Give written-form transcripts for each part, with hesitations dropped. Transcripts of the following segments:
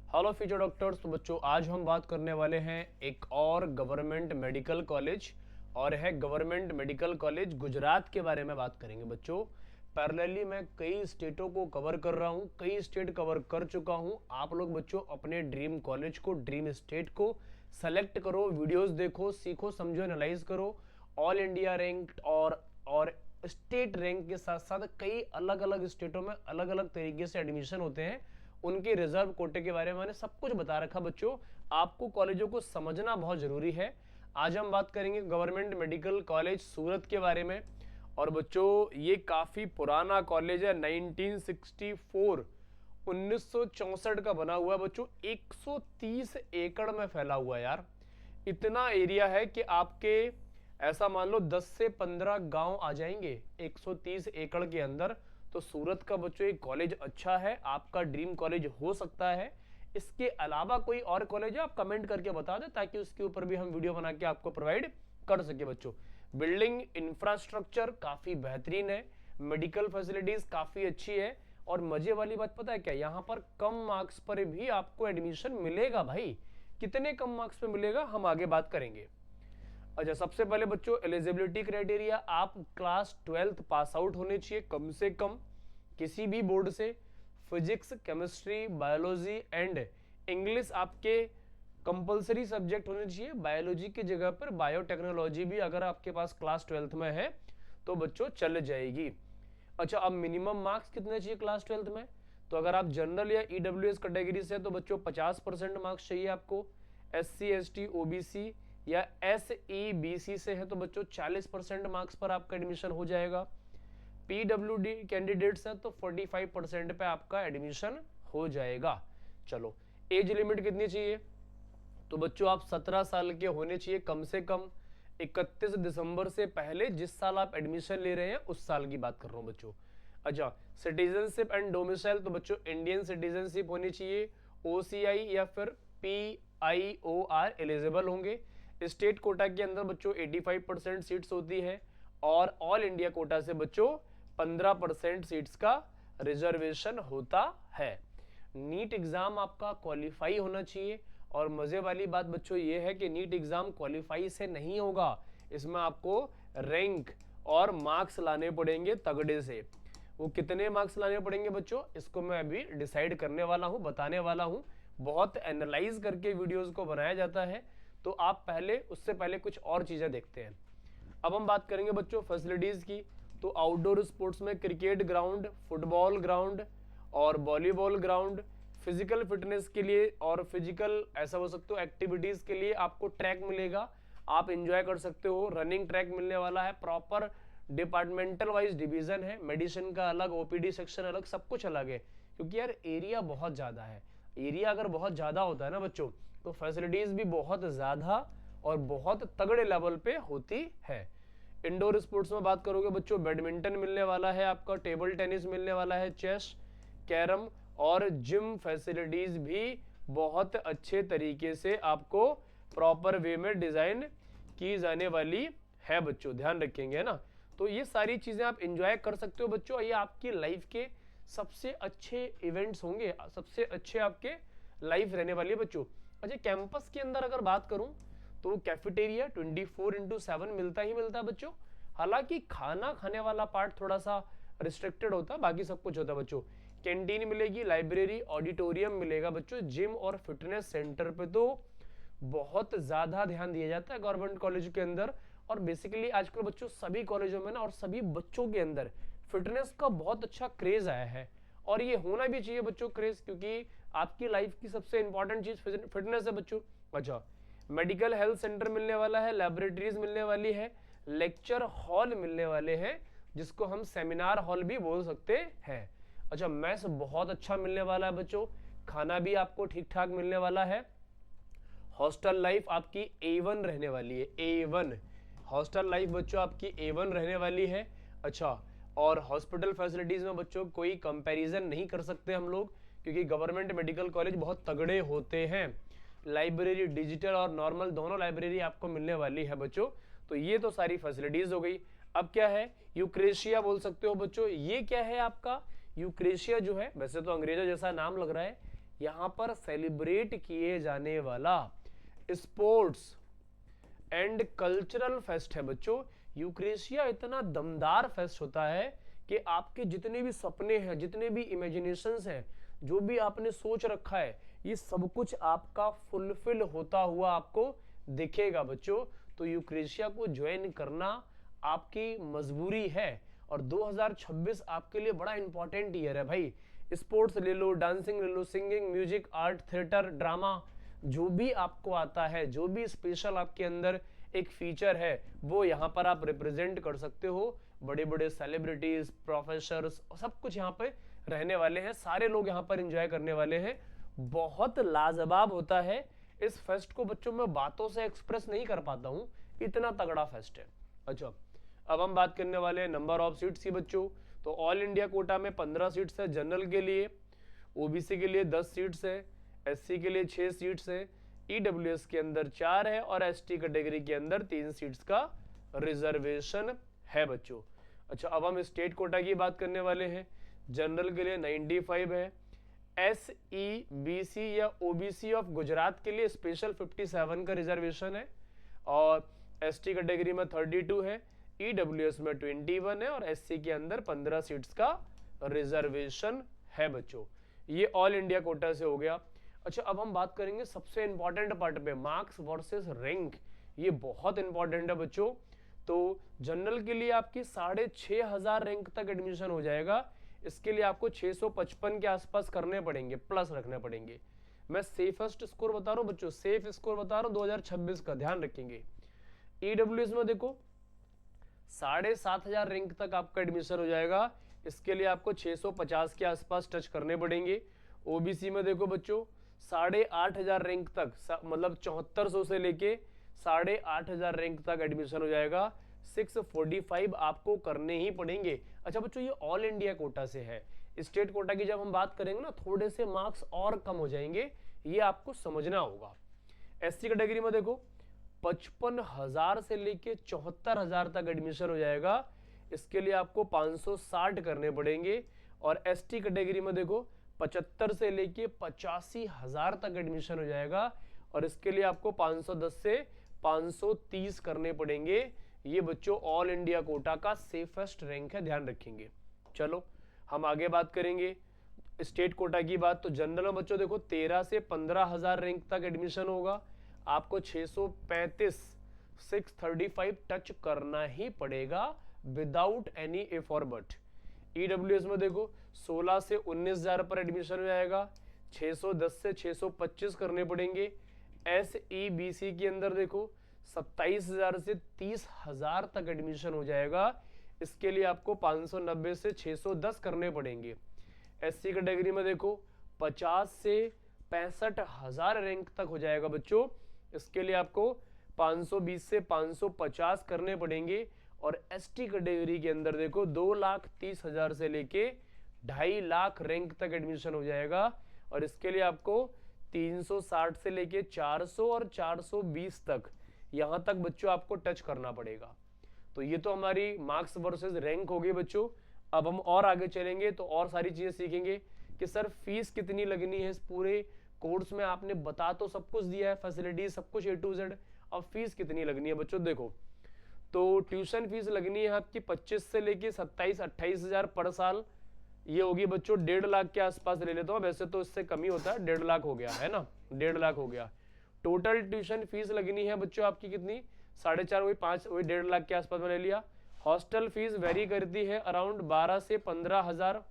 Hello future doctors. तो बच्चों आज हम बात करने वाले हैं एक और गवर्नमेंट मेडिकल कॉलेज और है गवर्नमेंट मेडिकल कॉलेज गुजरात के बारे में बात करेंगे बच्चों। पैरेलली मैं कई स्टेटों को कवर कर रहा हूँ, कई स्टेट कवर कर चुका हूँ। आप लोग बच्चों अपने ड्रीम कॉलेज को, ड्रीम स्टेट को सेलेक्ट करो, वीडियोस देखो, सीखो, समझो, एनालाइज करो। ऑल इंडिया रैंक और स्टेट रैंक के साथ साथ कई अलग अलग स्टेटों में अलग अलग तरीके से एडमिशन होते हैं, उनके रिजर्व कोटे के बारे में मैंने सब कुछ बता रखा बच्चों। आपको कॉलेजों को समझना बहुत जरूरी है। आज हम बात करेंगे गवर्नमेंट मेडिकल कॉलेज सूरत के बारे में। और बच्चों ये काफी पुराना कॉलेज है, 1964 1964 का बना हुआ है बच्चों। 130 एकड़ में फैला हुआ है यार। इतना एरिया है कि आपके ऐसा मान लो 10 से 15 गांव आ जाएंगे 130 एकड़ के अंदर। तो सूरत का बच्चों एक कॉलेज अच्छा है, आपका ड्रीम कॉलेज हो सकता है। इसके अलावा कोई और कॉलेज है आप कमेंट करके बता दें, ताकि उसके ऊपर भी हम वीडियो बना के आपको प्रोवाइड कर सके बच्चों। बिल्डिंग इंफ्रास्ट्रक्चर काफी बेहतरीन है, मेडिकल फैसिलिटीज काफी अच्छी है। और मजे वाली बात पता है क्या, यहाँ पर कम मार्क्स पर भी आपको एडमिशन मिलेगा भाई। कितने कम मार्क्स पे मिलेगा हम आगे बात करेंगे। अच्छा, सबसे पहले बच्चों एलिजिबिलिटी क्राइटेरिया, आप क्लास 12th पास आउट होने चाहिए कम से कम किसी भी बोर्ड से। Physics, chemistry, biology and English आपके कंपलसरी सब्जेक्ट होने चाहिए। बायोलॉजी की जगह पर बायोटेक्नोलॉजी भी अगर आपके पास क्लास 12th में है तो बच्चों चल जाएगी। अच्छा, अब मिनिमम मार्क्स कितने चाहिए क्लास 12th में? तो अगर आप जनरल या ईडब्ल्यूएस कैटेगरी से तो बच्चों 50% मार्क्स चाहिए आपको। SC ST OBC या SEBC से है तो बच्चों 40% मार्क्स पर आपका एडमिशन हो जाएगा। PWD कैंडिडेट्स है तो 45% पे आपका एडमिशन हो जाएगा। चलो, एज लिमिट कितनी चाहिए? तो बच्चों आप 17 साल के होने चाहिए कम से कम। 31 दिसंबर से पहले जिस साल आप एडमिशन ले रहे हैं उस साल की बात कर रहा हूं बच्चों। अच्छा, सिटीजनशिप एंड डोमिसाइल, तो बच्चों इंडियन सिटीजनशिप होनी चाहिए। OCI या फिर PIOR एलिजिबल होंगे। स्टेट कोटा के अंदर बच्चों 85% सीट्स होती है और ऑल इंडिया कोटा से बच्चों 15% सीट्स का रिजर्वेशन होता है। नीट एग्जाम आपका क्वालिफाई होना चाहिए। और मजे वाली बात बच्चों ये है कि नीट एग्जाम क्वालिफाई से नहीं होगा, इसमें आपको रैंक और मार्क्स लाने पड़ेंगे तगड़े से। वो कितने मार्क्स लाने पड़ेंगे बच्चों, इसको मैं अभी डिसाइड करने वाला हूं, बताने वाला हूं। बहुत एनालाइज करके वीडियोस को बनाया जाता है, तो आप पहले उससे पहले कुछ और चीजें देखते हैं। अब हम बात करेंगे बच्चों फैसिलिटीज की। तो आउटडोर स्पोर्ट्स में क्रिकेट ग्राउंड, फुटबॉल ग्राउंड और वॉलीबॉल ग्राउंड। फिजिकल फिटनेस के लिए और फिजिकल ऐसा हो सकते हो एक्टिविटीज के लिए आपको ट्रैक मिलेगा, आप एंजॉय कर सकते हो। रनिंग ट्रैक मिलने वाला है, प्रॉपर डिपार्टमेंटल वाइज डिवीजन है, मेडिसिन का अलग, OPD सेक्शन अलग, सब कुछ अलग है। क्योंकि यार एरिया बहुत ज्यादा है। एरिया अगर बहुत ज्यादा होता है ना बच्चों, तो फैसिलिटीज भी बहुत ज्यादा और बहुत तगड़े लेवल पे होती है। इंडोर स्पोर्ट्स में बात करोगे बच्चों, बैडमिंटन मिलने वाला है आपका, टेबल टेनिस मिलने वाला है, चेस, कैरम और जिम फैसिलिटीज भी बहुत अच्छे तरीके से आपको प्रॉपर वे में डिजाइन की जाने वाली है बच्चों, ध्यान रखेंगे ना। तो ये सारी चीजें आप एंजॉय कर सकते हो बच्चों। ये आपकी लाइफ के सबसे अच्छे इवेंट्स होंगे, सबसे अच्छे आपके लाइफ रहने वाली है बच्चों। अच्छा, कैंपस के अंदर अगर बात करूं तो कैफेटेरिया 24/7 मिलता ही मिलता है बच्चों। हालांकि खाना खाने वाला पार्ट थोड़ा सा रिस्ट्रिक्टेड होता है, बाकी सब कुछ होता है बच्चों। कैंटीन मिलेगी, लाइब्रेरी, ऑडिटोरियम मिलेगा बच्चों। जिम और फिटनेस सेंटर पे तो बहुत ज्यादा ध्यान दिया जाता है गवर्नमेंट कॉलेज के अंदर। और बेसिकली आजकल बच्चों सभी कॉलेजों में ना और सभी बच्चों के अंदर फिटनेस का बहुत अच्छा क्रेज आया है। और ये होना भी चाहिए बच्चों क्रेज, क्योंकि आपकी लाइफ की सबसे इंपॉर्टेंट चीज फिटनेस है बच्चों। अच्छा, मेडिकल हेल्थ सेंटर मिलने वाला है, लैबोरेटरीज मिलने वाली है, लेक्चर हॉल मिलने वाले हैं, जिसको हम सेमिनार हॉल भी बोल सकते हैं। अच्छा, मैस बहुत अच्छा मिलने वाला है बच्चों, खाना भी आपको ठीक ठाक मिलने वाला है। हॉस्टल लाइफ आपकी A1 रहने वाली है, A1 हॉस्टल लाइफ बच्चों आपकी A1 रहने वाली है। अच्छा, और हॉस्पिटल फैसिलिटीज में बच्चों कोई कंपैरिजन नहीं कर सकते हम लोग, क्योंकि गवर्नमेंट मेडिकल कॉलेज बहुत तगड़े होते हैं। लाइब्रेरी डिजिटल और नॉर्मल दोनों लाइब्रेरी आपको मिलने वाली है बच्चों। तो ये तो सारी फैसिलिटीज हो गई। अब क्या है, यूक्रेशिया बोल सकते हो बच्चों। ये क्या है आपका यूक्रेशिया? जो है वैसे तो अंग्रेजों जैसा नाम लग रहा है, यहाँ पर सेलिब्रेट किए जाने वाला स्पोर्ट्स एंड कल्चरल फेस्ट है बच्चों। यूक्रेशिया इतना दमदार फेस्ट होता है कि आपके जितने भी सपने हैं, जितने भी इमेजिनेशंस हैं, जो भी आपने सोच रखा है, ये सब कुछ आपका फुलफिल होता हुआ आपको दिखेगा बच्चों। तो यूक्रेशिया को ज्वाइन करना आपकी मजबूरी है। और 2026 आपके लिए बड़ा इंपॉर्टेंट ईयर है भाई। स्पोर्ट्स ले लो, डांसिंग ले लो, singing, music, art, theatre, drama, जो भी आपको आता है, जो भी स्पेशल आपके अंदर एक फीचर है, वो यहाँ पर आप रिप्रेजेंट कर सकते हो। बड़े बड़े सेलिब्रिटीज, प्रोफेसर्स, सब कुछ यहाँ पे रहने वाले हैं, सारे लोग यहाँ पर एंजॉय करने वाले हैं। बहुत लाजवाब होता है इस फेस्ट को बच्चों, मैं बातों से एक्सप्रेस नहीं कर पाता हूँ, इतना तगड़ा फेस्ट है। अच्छा, अब हम बात करने वाले हैं नंबर ऑफ सीट्स की बच्चों। तो ऑल इंडिया कोटा में 15 सीट्स है जनरल के लिए, ओबीसी के लिए 10 सीट्स है, एससी के लिए 6 सीट्स है, ईडब्ल्यूएस के अंदर 4 है और एसटी कैटेगरी के अंदर 3 सीट्स का रिजर्वेशन है बच्चों। अच्छा, अब हम स्टेट कोटा की बात करने वाले हैं। जनरल के लिए 95 है, SEBC या OBC ऑफ गुजरात के लिए स्पेशल 57 का रिजर्वेशन है और एसटी कैटेगरी में 32 है, ईडब्ल्यूएस में 21 है और एससी के अंदर 15 सीट्स का रिजर्वेशन है बच्चों। ये ऑल इंडिया कोटा से हो गया। अच्छा, अब हम बात करेंगे सबसे इंपॉर्टेंट पार्ट पे, मार्क्स वर्सेस रैंक। ये बहुत इंपॉर्टेंट है बच्चों। तो जनरल के लिए आपकी 6500 रैंक तक एडमिशन हो जाएगा। इसके लिए आपको 655 के आसपास करने पड़ेंगे, प्लस रखने पड़ेंगे। मैं सेफेस्ट स्कोर बता रहा हूँ बच्चों, सेफ स्कोर बता रहा हूँ 2026 का, ध्यान रखेंगे। ईडब्ल्यूएस में देखो 7500 रैंक तक आपका एडमिशन हो जाएगा। इसके लिए आपको 650 के आसपास टच करने पड़ेंगे। ओबीसी में देखो बच्चों 8500 रैंक तक, मतलब 7400 से लेके 8500 रैंक तक एडमिशन हो जाएगा। 645 आपको करने ही पड़ेंगे। अच्छा बच्चों, ये ऑल इंडिया कोटा से है। स्टेट कोटा की जब हम बात करेंगे ना, थोड़े से मार्क्स और कम हो जाएंगे, ये आपको समझना होगा। एससी कैटेगरी में देखो 55,000 से लेके 74,000 तक एडमिशन हो जाएगा। इसके लिए आपको 560 करने पड़ेंगे। और एसटी कैटेगरी में देखो 75 से लेके 85,000 तक एडमिशन हो जाएगा और इसके लिए आपको 510 से 530 करने पड़ेंगे। ये बच्चों ऑल इंडिया कोटा का सेफेस्ट रैंक है, ध्यान रखेंगे। चलो हम आगे बात करेंगे स्टेट कोटा की बात। तो जनरल में बच्चों देखो 13 से 15,000 रैंक तक एडमिशन होगा। आपको 635 635 टच करना ही पड़ेगा विदाउट एनी इफ और बट। ईडब्ल्यूएस में देखो 16 से 19,000 पर एडमिशन हो जाएगा। 610 से 625 करने पड़ेंगे। SEBC के अंदर देखो 27,000 से 30,000 तक एडमिशन हो जाएगा। इसके लिए आपको 590 से 610 करने पड़ेंगे। एससी कैटेगरी में देखो 50 से 65,000 रैंक तक हो जाएगा बच्चों। इसके लिए आपको 520 से 550 करने पड़ेंगे। और एसटी कैटेगरी के अंदर देखो 2,30,000 से लेके 2.5 लाख रैंक तक एडमिशन हो जाएगा। और इसके लिए आपको 360 से लेके 400 और 420 तक, यहां तक बच्चों आपको टच करना पड़ेगा। तो ये तो हमारी मार्क्स वर्सेस रैंक हो गई बच्चों। अब हम और आगे चलेंगे तो और सारी चीजें सीखेंगे कि सर फीस कितनी लगनी है इस पूरे कोर्स में। आपने बता तो सब कुछ दिया है, फैसिलिटीज सब कुछ A to Z, अब फीस कितनी लगनी है बच्चों देखो। तो ट्यूशन फीस लगनी है आपकी 25 से लेके 27-28 हजार पर साल। ये होगी बच्चों 1.5 लाख के आसपास ले लेता हूँ, वैसे तो इससे कम ही होता है, 1.5 लाख हो गया है ना, 1.5 लाख हो गया। टोटल ट्यूशन फीस लगनी है बच्चों आपकी कितनी, 4.5 वही 5 वही 1.5 लाख के आसपास मैंने लिया। हॉस्टल फीस वेरी करती है अराउंड 12 से 15 हजार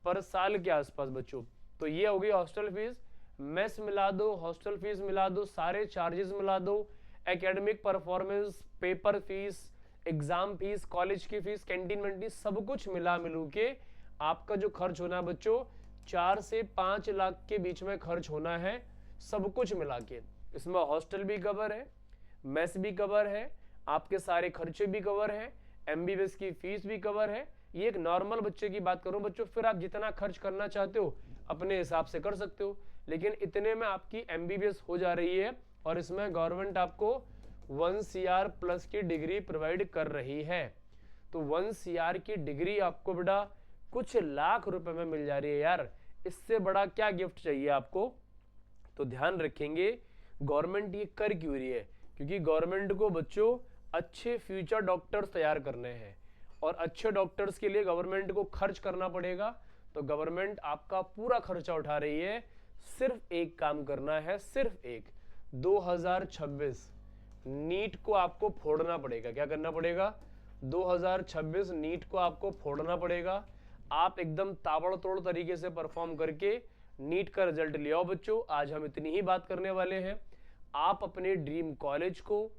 पर साल के आसपास बच्चों। तो ये होगी हॉस्टल फीस। मेस मिला दो, हॉस्टल फीस मिला दो, सारे चार्जेस मिला दो, academic performance, paper fees, exam fees, college की फीस, कैंटीन वेंटीन, सब कुछ मिला मिलू के आपका जो खर्च होना है बच्चों 4 से 5 लाख के बीच में खर्च होना है, सब कुछ मिला के। इसमें हॉस्टल भी कवर है, मेस भी कवर है, आपके सारे खर्चे भी कवर है, MBBS की फीस भी कवर है। ये एक नॉर्मल बच्चे की बात करूं बच्चों, फिर आप जितना खर्च करना चाहते हो अपने हिसाब से कर सकते हो, लेकिन इतने में आपकी MBBS हो जा रही है। और इसमें गवर्नमेंट आपको 1 CR प्लस की डिग्री प्रोवाइड कर रही है। तो 1 CR की डिग्री आपको बेटा कुछ लाख रुपए में मिल जा रही है यार। इससे बड़ा क्या गिफ्ट चाहिए आपको। तो ध्यान रखेंगे गवर्नमेंट ये कर क्यों रही है, क्योंकि गवर्नमेंट को बच्चों अच्छे फ्यूचर डॉक्टर्स तैयार करने हैं, और अच्छे डॉक्टर्स के लिए गवर्नमेंट को खर्च करना पड़ेगा। तो गवर्नमेंट आपका पूरा खर्चा उठा रही है। सिर्फ एक काम करना है, सिर्फ एक, 2026 नीट को आपको फोड़ना पड़ेगा। क्या करना पड़ेगा, 2026 नीट को आपको फोड़ना पड़ेगा। आप एकदम ताबड़तोड़ तरीके से परफॉर्म करके नीट का रिजल्ट ले आओ बच्चों। आज हम इतनी ही बात करने वाले हैं। आप अपने ड्रीम कॉलेज को,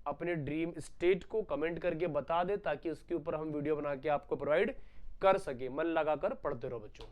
अपने ड्रीम स्टेट को कमेंट करके बता दे, ताकि उसके ऊपर हम वीडियो बना के आपको प्रोवाइड कर सके। मन लगाकर पढ़ते रहो बच्चों।